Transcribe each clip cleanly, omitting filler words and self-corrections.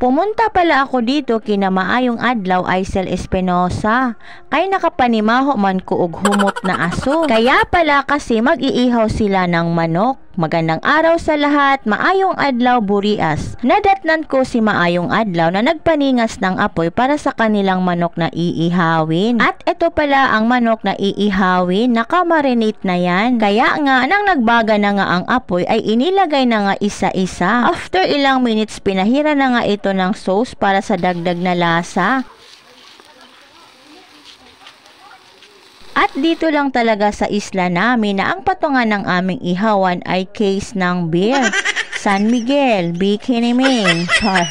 Pumunta pala ako dito kina maayong adlaw Aisel Espinosa. Kay nakapanimaho man ko og humot na aso. Kaya pala kasi mag-iihaw sila ng manok. Magandang araw sa lahat, maayong adlaw Burias. Nadatnan ko si maayong adlaw na nagpaningas ng apoy para sa kanilang manok na iihawin. At ito pala ang manok na iihawin, nakamarinate na yan. Kaya nga, nang nagbaga na nga ang apoy ay inilagay na nga isa-isa. After ilang minutes, pinahira na nga ito ng sauce para sa dagdag na lasa. At dito lang talaga sa isla namin na ang patungan ng aming ihawan ay case ng beer. San Miguel, Bikini Main. Char.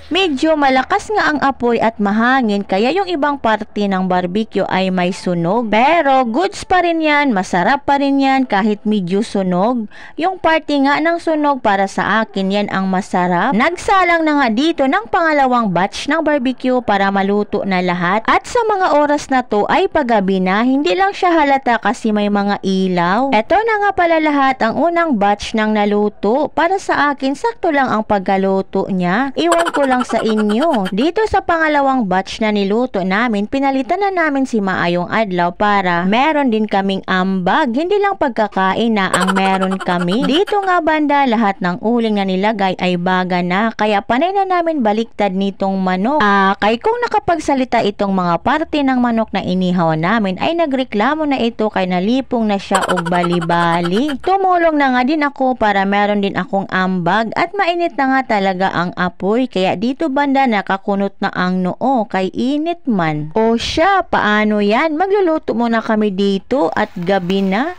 Medyo malakas nga ang apoy at mahangin kaya yung ibang parte ng barbecue ay may sunog. Pero goods pa rin yan, masarap pa rin yan kahit medyo sunog. Yung parte nga ng sunog para sa akin yan ang masarap. Nagsalang na nga dito ng pangalawang batch ng barbecue para maluto na lahat. At sa mga oras na to ay paggabi na, hindi lang siya halata kasi may mga ilaw. Eto na nga pala lahat ang unang batch ng naluto. Para sa akin, sakto lang ang pagkaluto niya. Iwan ko lang sa inyo. Dito sa pangalawang batch na niluto namin, pinalitan na namin si maayong adlaw para meron din kaming ambag. Hindi lang pagkakain na ang meron kami. Dito nga banda, lahat ng uling na nilagay ay baga na. Kaya panay na namin baliktad nitong manok. Kay kung nakapagsalita itong mga parte ng manok na inihaw namin, ay nagreklamo na ito kay nalipong na siya og bali-bali. Tumulong na nga din ako para meron din akong ambag at mainit na nga talaga ang apoy. Kaya dito banda nakakunot na ang noo kay init man. O siya, paano yan? Magluluto muna kami dito at gabi na.